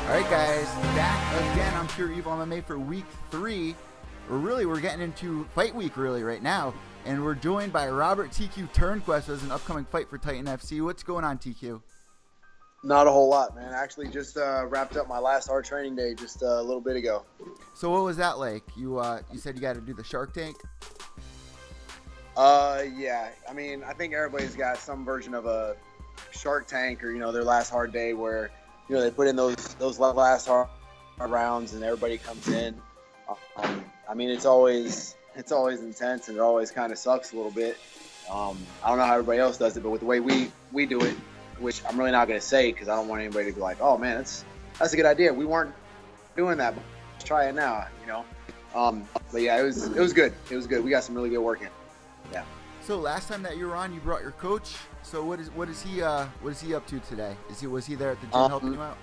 Alright guys, back again on Pure EVil MMA for week 3. We're getting into fight week right now, and we're joined by Robert TQ Turnquest as an upcoming fight for Titan FC. What's going on, TQ? Not a whole lot, man. Actually just wrapped up my last hard training day just a little bit ago. So what was that like? You said you got to do the Shark Tank? Yeah. I mean, I think everybody's got some version of a Shark Tank or, their last hard day where, they put in those last hard rounds and everybody comes in. I mean, it's always intense and it always kind of sucks a little bit. I don't know how everybody else does it, but with the way we do it, which I'm really not going to say because I don't want anybody to be like, oh man, that's a good idea. We weren't doing that, but let's try it now, But yeah, it was good. It was good. We got some really good work in. Yeah. So last time that you were on, you brought your coach. So what is he up to today? Was he there at the gym helping you out?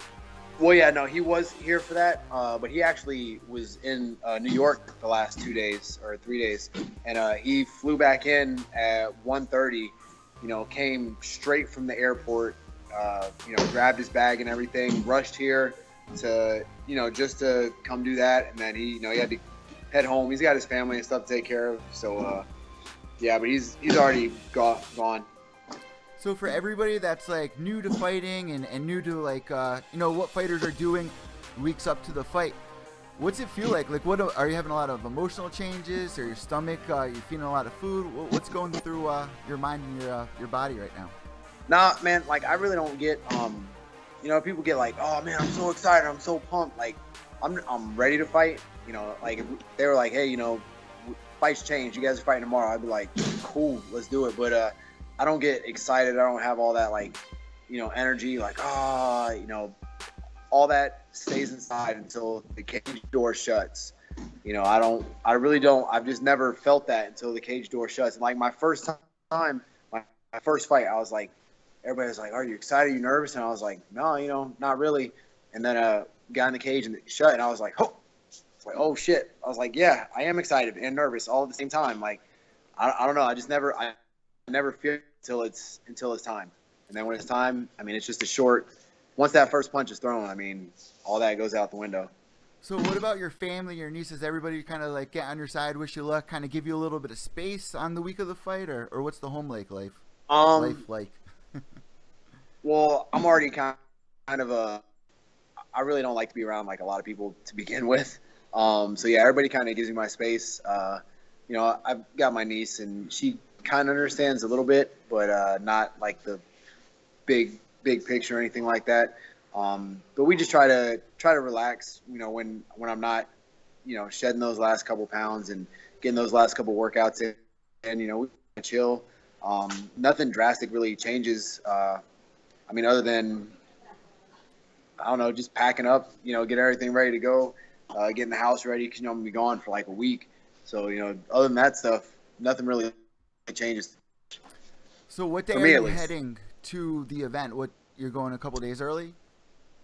Well, yeah, no, he was here for that, but he actually was in New York the last 2 days or 3 days, and he flew back in at 1:30. Came straight from the airport. Grabbed his bag and everything, rushed here to just to come do that, and then he had to head home. He's got his family and stuff to take care of, so. Yeah, but he's already gone. So for everybody that's like new to fighting and new to what fighters are doing weeks up to the fight, what's it feel like? Like, what are you having a lot of emotional changes, or your stomach? You feeling a lot of food? What's going through your mind and your body right now? Nah, man. Like, I really don't get. People get like, oh man, I'm so excited, I'm so pumped. Like, I'm ready to fight. Like if they were like, hey, fights change, you guys are fighting tomorrow, I'd be like, cool, let's do it. But I don't get excited. I don't have all that energy, all that stays inside until the cage door shuts. I really don't. I've just never felt that until the cage door shuts. And like my first time, my first fight, I was like, everybody was like, are you excited? Are you nervous? And I was like, no, not really. And then got in the cage and it shut, and I was like, oh. It's like, oh shit. I was like, yeah, I am excited and nervous all at the same time. Like, I don't know. I never feel until it's time. And then when it's time, I mean, it's just once that first punch is thrown, I mean, all that goes out the window. So what about your family, your nieces, everybody kind of like get on your side, wish you luck, kind of give you a little bit of space on the week of the fight, or what's the home life like? Well, I'm already kind of I really don't like to be around like a lot of people to begin with. So yeah, everybody kind of gives me my space. I've got my niece and she kind of understands a little bit, but not like the big picture or anything like that. But we just try to relax, when I'm not, shedding those last couple pounds and getting those last couple workouts in, and, we chill. Nothing drastic really changes. Other than, I don't know, just packing up, get everything ready to go. Getting the house ready because I'm gonna be gone for like a week. So other than that stuff, nothing really changes. So what day are you heading to the event? You're going a couple days early?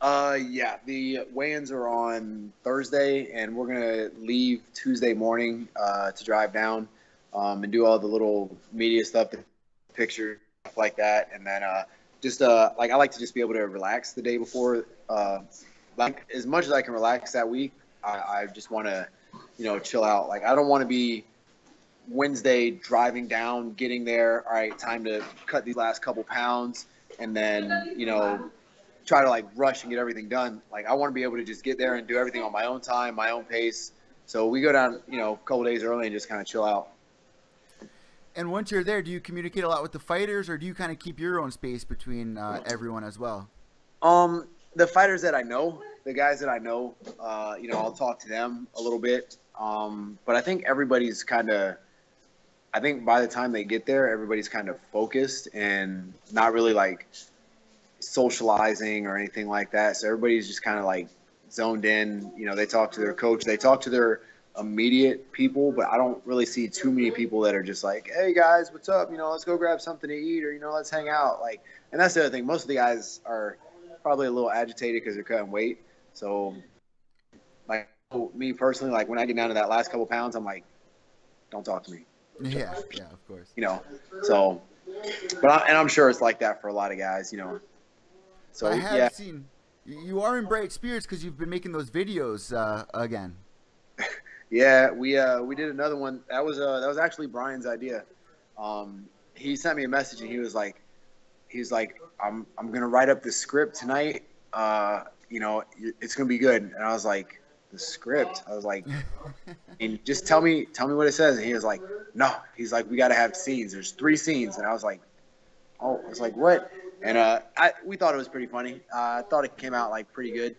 Yeah, the weigh-ins are on Thursday, and we're gonna leave Tuesday morning to drive down and do all the little media stuff, the pictures, stuff like that, and then I like to just be able to relax the day before. Like as much as I can relax that week. I just want to, chill out. Like, I don't want to be Wednesday driving down, getting there. All right, time to cut these last couple pounds, and then, try to like rush and get everything done. Like, I want to be able to just get there and do everything on my own time, my own pace. So we go down, a couple days early and just kind of chill out. And once you're there, do you communicate a lot with the fighters, or do you kind of keep your own space between everyone as well? The fighters that I know, the guys that I know, I'll talk to them a little bit. But I think everybody's I think by the time they get there, everybody's kind of focused and not really like socializing or anything like that. So everybody's just kind of like zoned in. They talk to their coach, they talk to their immediate people, but I don't really see too many people that are just like, hey guys, what's up? Let's go grab something to eat, or, let's hang out. Like, and that's the other thing. Most of the guys are probably a little agitated because they're cutting weight. So, like, me personally, like when I get down to that last couple pounds, I'm like, don't talk to me. Yeah, of course. So, but I'm sure it's like that for a lot of guys, So I have seen You are in bright spirits because you've been making those videos again. Yeah, we did another one. That was actually Brian's idea. He sent me a message and he's like, I'm gonna write up the script tonight. It's gonna be good. And I was like, the script. I was like, and just tell me what it says. And he was like, no. He's like, we got to have scenes. There's 3 scenes. And I was like, oh, I was like, what? And we thought it was pretty funny. I thought it came out like pretty good.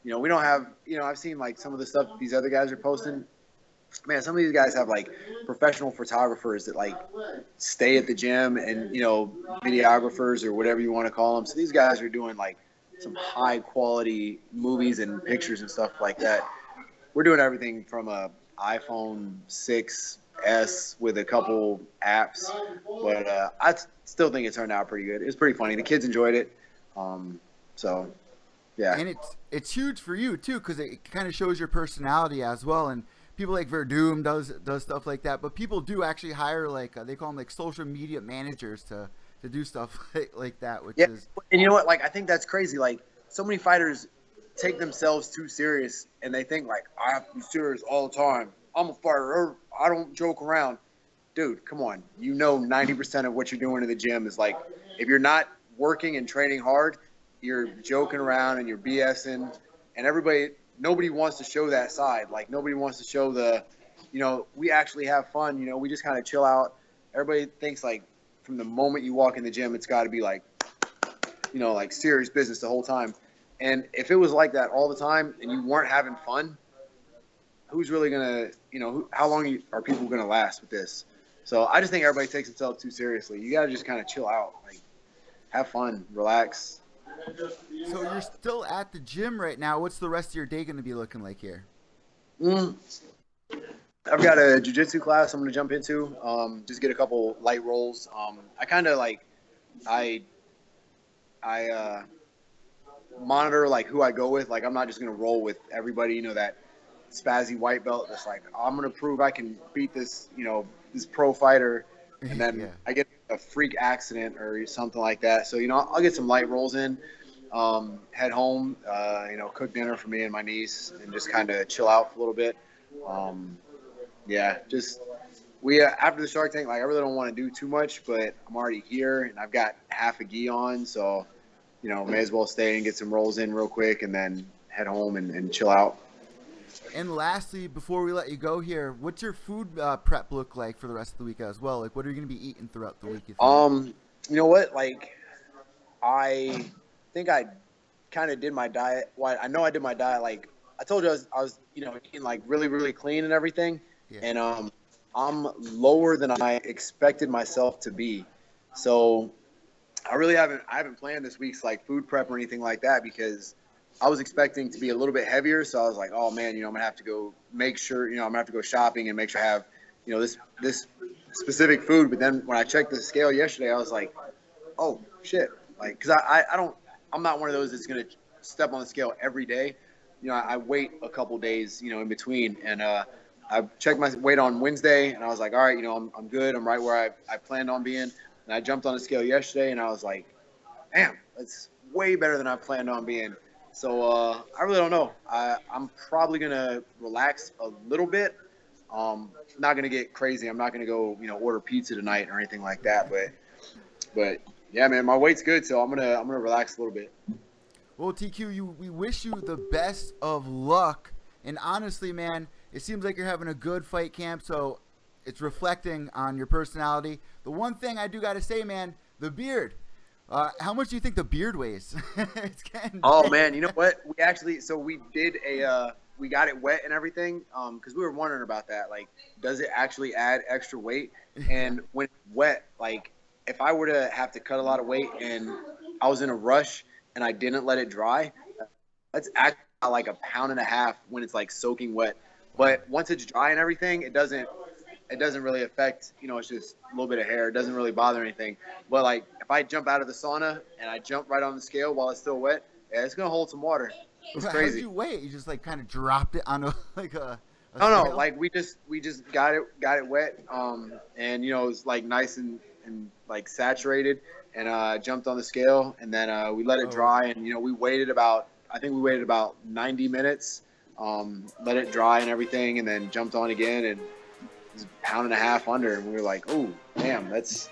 We don't have, I've seen like some of the stuff these other guys are posting. Man, some of these guys have like professional photographers that like stay at the gym and, videographers or whatever you want to call them. So these guys are doing like some high quality movies and pictures and stuff like that. We're doing everything from a iPhone 6S with a couple apps, but I still think it turned out pretty good. It was pretty funny. The kids enjoyed it. So yeah. And it's huge for you too, because it kind of shows your personality as well. And people like Verdum does stuff like that, but people do actually hire like they call them like social media managers to do stuff like that, which is. And you know what? Like, I think that's crazy. Like, so many fighters take themselves too serious, and they think like, I have to be serious all the time. I'm a fighter. I don't joke around. Dude, come on. 90% of what you're doing in the gym is like, if you're not working and training hard, you're joking around and you're BSing, and nobody wants to show that side. Like, nobody wants to show we actually have fun. We just kind of chill out. Everybody thinks like from the moment you walk in the gym, it's got to be like, like serious business the whole time. And if it was like that all the time and you weren't having fun, who's really going to, how long are people going to last with this? So I just think everybody takes themselves too seriously. You got to just kind of chill out, like have fun, relax. So you're still at the gym right now. What's the rest of your day going to be looking like here? I've got a jiu-jitsu class I'm going to jump into, just get a couple light rolls. I kind of like, I monitor like who I go with. Like, I'm not just going to roll with everybody, that spazzy white belt that's like, I'm going to prove I can beat this, this pro fighter. And then Yeah. I get a freak accident or something like that. So, I'll get some light rolls in, head home, cook dinner for me and my niece and just kind of chill out for a little bit. Yeah, just after the Shark Tank, like, I really don't want to do too much, but I'm already here and I've got half a gi on, so may as well stay and get some rolls in real quick and then head home and chill out. And lastly, before we let you go here, what's your food prep look like for the rest of the week as well? Like, what are you going to be eating throughout the week? You know what? Like, I think I kind of did my diet. Well, I know I did my diet. Like, I told you I was eating like really, really clean and everything. Yeah. And I'm lower than I expected myself to be. So I haven't planned this week's like food prep or anything like that because I was expecting to be a little bit heavier. So I was like, oh man, I'm going to have to go make sure, I'm going to have to go shopping and make sure I have, this specific food. But then when I checked the scale yesterday, I was like, oh shit. Like, cause I'm not one of those that's going to step on the scale every day. I wait a couple days, in between. And I checked my weight on Wednesday and I was like, all right, I'm good. I'm right where I planned on being. And I jumped on the scale yesterday and I was like, damn, that's way better than I planned on being. So I really don't know. I'm probably going to relax a little bit. Not going to get crazy. I'm not going to go, order pizza tonight or anything like that. But yeah, man, my weight's good. So I'm going to relax a little bit. Well, TQ, we wish you the best of luck. And honestly, man, it seems like you're having a good fight camp. So it's reflecting on your personality. The one thing I do got to say, man, the beard. How much do you think the beard weighs? It's getting big. Man, you know what? We got it wet and everything because we were wondering about that. Like, does it actually add extra weight? And when it's wet, like, if I were to have to cut a lot of weight and I was in a rush and I didn't let it dry, that's actually like 1.5 pounds when it's like soaking wet. But once it's dry and everything, it doesn't really affect, it's just a little bit of hair. It doesn't really bother anything. But like, if I jump out of the sauna and I jump right on the scale while it's still wet, yeah, it's going to hold some water. It's crazy. How did you weigh it? You just like kind of dropped it on a No, scale? like we just got it wet. And it was like nice and like saturated and jumped on the scale and then we let it dry and we waited about I think we waited about 90 minutes, let it dry and everything, and then jumped on again, and it was a pound and a half under, and we were like, oh, damn, that's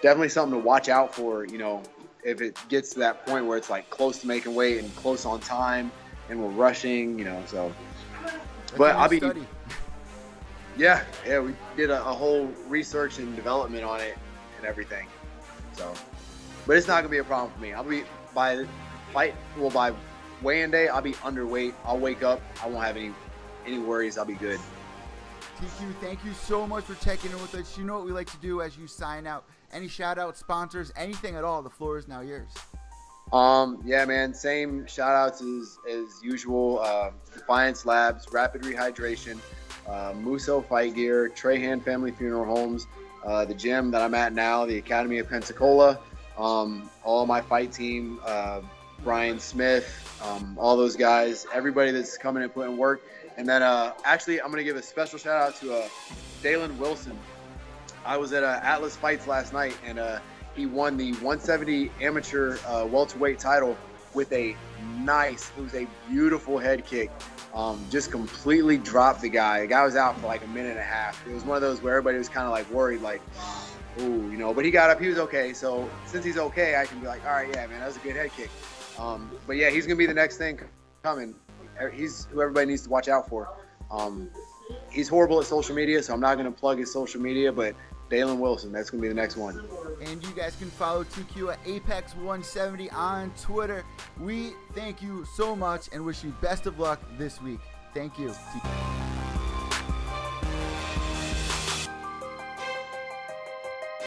definitely something to watch out for, you know, if it gets to that point where it's like close to making weight and close on time and we're rushing, you know, so. But I'll be, yeah, we did a whole research and development on it and everything. So, but it's not gonna be a problem for me. I'll be by weigh-in day, I'll be underweight. I'll wake up, I won't have any worries. I'll be good. TQ, thank you so much for checking in with us. You know what we like to do as you sign out. Any shout out, sponsors, anything at all, the floor is now yours. Yeah, man, same shout outs as usual. Defiance Labs, Rapid Rehydration, Musso Fight Gear, Trahan Family Funeral Homes, the gym that I'm at now, the Academy of Pensacola, all my fight team, Brian Smith, all those guys, everybody that's coming and putting work. And then actually, I'm going to give a special shout out to Dalen Wilson. I was at Atlas Fights last night, and he won the 170 amateur welterweight title with it was a beautiful head kick. Just completely dropped the guy. The guy was out for like a minute and a half. It was one of those where everybody was kind of like worried, like, ooh, you know, but he got up, he was okay. So since he's okay, I can be like, all right, yeah, man, that was a good head kick. But yeah, he's going to be the next thing coming. He's who everybody needs to watch out for. He's horrible at social media, so I'm not going to plug his social media, but Dalen Wilson, that's going to be the next one. And you guys can follow TQ at Apex170 on Twitter. We thank you so much and wish you best of luck this week. Thank you, TQ.